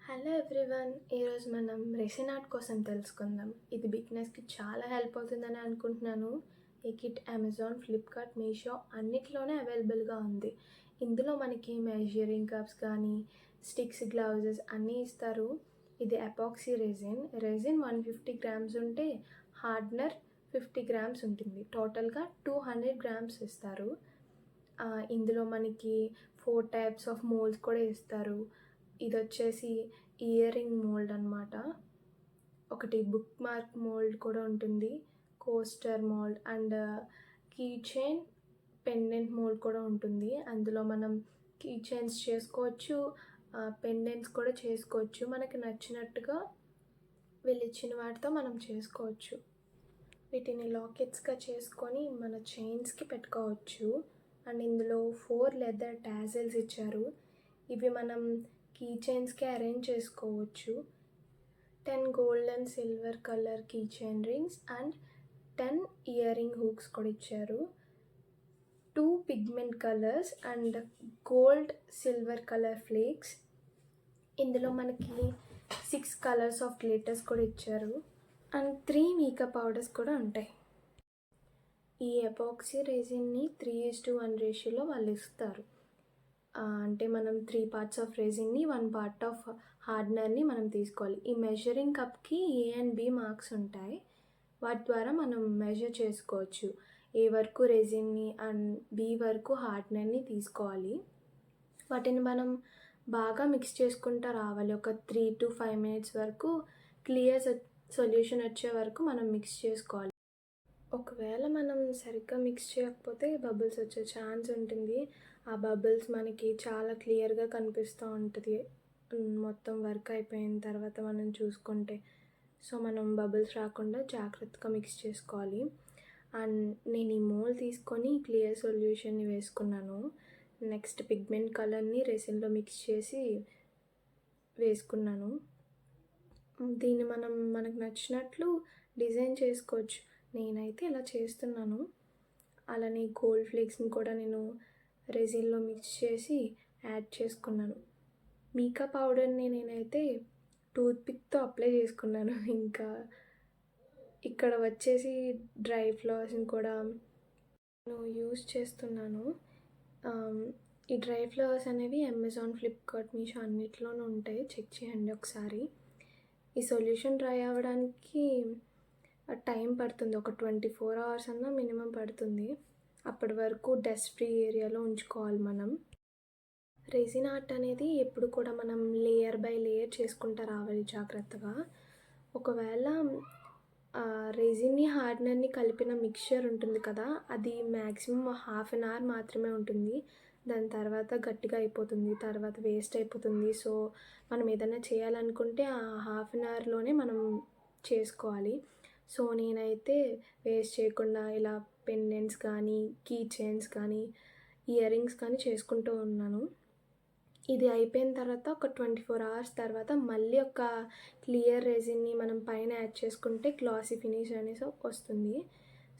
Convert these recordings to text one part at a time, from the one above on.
Hello everyone, ఈరోజు మనం resin art కోసం తెలుసుకుందాం. ఇది బిగినర్స్కి చాలా హెల్ప్ అవుతుందని అనుకుంటున్నాను. ఈ కిట్ అమెజాన్, ఫ్లిప్కార్ట్, మీషో అన్నిట్లోనే అవైలబుల్గా ఉంది. ఇందులో మనకి మెజరింగ్ కప్స్ కానీ స్టిక్స్, గ్లౌజెస్ అన్నీ ఇస్తారు. ఇది ఎపాక్సీ రెసిన్ 150 గ్రామ్స్ ఉంటే హార్డ్నర్ 50 గ్రామ్స్ ఉంటుంది. టోటల్గా 200 గ్రామ్స్ ఇస్తారు. ఇందులో మనకి 4 టైప్స్ ఆఫ్ మోల్డ్స్ కూడా ఇస్తారు. ఇది వచ్చేసి ఇయర్ రింగ్ మోల్డ్ అనమాట. ఒకటి బుక్ మార్క్ మోల్డ్ కూడా ఉంటుంది, coaster mould and key chain pendant mould కూడా ఉంటుంది. అందులో మనం కీ చైన్స్ చేసుకోవచ్చు, పెండెంట్స్ కూడా చేసుకోవచ్చు. మనకి నచ్చినట్టుగా వీళ్ళు ఇచ్చిన వాటితో మనం చేసుకోవచ్చు. వీటిని లాకెట్స్గా చేసుకొని మన చైన్స్కి పెట్టుకోవచ్చు. అండ్ ఇందులో 4 లెదర్ టాజిల్స్ ఇచ్చారు. ఇవి మనం కీ చైన్స్కి అరేంజ్ చేసుకోవచ్చు. 10 gold and silver colour key chain rings and 10 ear ring hooks కూడా ఇచ్చారు. 2 pigment colours and gold silver colour flakes. ఇందులో మనకి 6 కలర్స్ ఆఫ్ గ్లిటర్స్ కూడా ఇచ్చారు అండ్ 3 మేకప్ పౌడర్స్ కూడా ఉంటాయి. ఈ ఎపాక్సీ రెసిన్ని 3:1 రేషియోలో వాళ్ళు ఇస్తారు. అంటే మనం 3 పార్ట్స్ ఆఫ్ రెసిన్ని 1 పార్ట్ ఆఫ్ హార్డ్నర్ని మనం తీసుకోవాలి. ఈ మెజరింగ్ కప్కి ఏ అండ్ బి మార్క్స్ ఉంటాయి. వాటి ద్వారా మనం మెజర్ చేసుకోవచ్చు. ఏ వరకు రెసిన్ని అండ్ బి వరకు హార్డ్నర్ని తీసుకోవాలి. వాటిని మనం బాగా మిక్స్ చేసుకుంటూ రావాలి. ఒక 3 to 5 మినిట్స్ వరకు క్లియర్ సొల్యూషన్ వచ్చే వరకు మనం మిక్స్ చేసుకోవాలి. ఒకవేళ మనం సరిగ్గా మిక్స్ చేయకపోతే బబుల్స్ వచ్చే ఛాన్స్ ఉంటుంది. ఆ బబుల్స్ మనకి చాలా క్లియర్గా కనిపిస్తూ ఉంటుంది మొత్తం వర్క్ అయిపోయిన తర్వాత మనం చూసుకుంటే. సో మనం బబుల్స్ రాకుండా జాగ్రత్తగా మిక్స్ చేసుకోవాలి. అండ్ నేను ఈ మోల్డ్ తీసుకొని క్లియర్ సొల్యూషన్ని వేసుకున్నాను. నెక్స్ట్ పిగ్మెంట్ కలర్ని రెసిన్లో మిక్స్ చేసి వేసుకున్నాను. దీన్ని మనకు నచ్చినట్లు డిజైన్ చేసుకోవచ్చు. నేనైతే ఇలా చేస్తున్నాను. అలానే గోల్డ్ ఫ్లేక్స్ని కూడా నేను రెసిన్లో మిక్స్ చేసి యాడ్ చేసుకున్నాను. మేకప్ పౌడర్ని నేనైతే టూత్పిక్తో అప్లై చేసుకున్నాను. ఇంకా ఇక్కడ వచ్చేసి డ్రై ఫ్లవర్స్ని కూడా నేను యూస్ చేస్తున్నాను. ఈ డ్రై ఫ్లవర్స్ అనేవి అమెజాన్, ఫ్లిప్కార్ట్, మీషో అన్నిట్లోనూ ఉంటాయి. చెక్ చేయండి ఒకసారి. ఈ సొల్యూషన్ డ్రై అవ్వడానికి టైం పడుతుంది. ఒక 24 hours అన్నా మినిమం పడుతుంది. అప్పటి వరకు డస్ట్ ఫ్రీ ఏరియాలో ఉంచుకోవాలి మనం. రెసిన్ ఆర్ట్ అనేది ఎప్పుడు కూడా మనం లేయర్ బై లేయర్ చేసుకుంటూ రావాలి జాగ్రత్తగా. ఒకవేళ రెసిన్ని, హార్డ్నర్ని కలిపిన మిక్చర్ ఉంటుంది కదా, అది మ్యాక్సిమం 1/2 hour మాత్రమే ఉంటుంది. దాని తర్వాత గట్టిగా అయిపోతుంది, తర్వాత వేస్ట్ అయిపోతుంది. సో మనం ఏదైనా చేయాలనుకుంటే ఆ 1/2 hourలోనే మనం చేసుకోవాలి. సో నేనైతే వేస్ట్ చేయకుండా ఇలా పెండెంట్స్ కానీ, కీ చైన్స్ కానీ, ఇయర్ రింగ్స్ కానీ చేసుకుంటూ ఉన్నాను. ఇది అయిపోయిన తర్వాత ఒక 24 hours తర్వాత మళ్ళీ ఒక క్లియర్ రెసిన్ని మనం పైన యాడ్ చేసుకుంటే గ్లాసీ ఫినిష్ అనేసి వస్తుంది.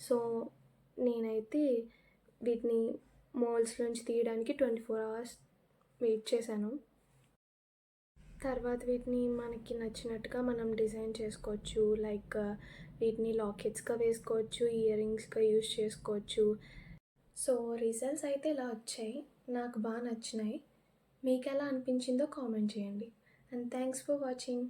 సో నేనైతే వీటిని మోల్డ్స్ నుంచి తీయడానికి 24 hours వెయిట్ చేశాను. తర్వాత వీటిని మనకి నచ్చినట్టుగా మనం డిజైన్ చేసుకోవచ్చు. లైక్ వీటిని లాకెట్స్గా వేసుకోవచ్చు, ఇయర్ రింగ్స్గా యూస్ చేసుకోవచ్చు. సో రిజల్ట్స్ అయితే ఇలా వచ్చాయి. నాకు బాగా నచ్చినాయి. మీకు ఎలా అనిపించిందో కామెంట్ చేయండి. And thanks for watching.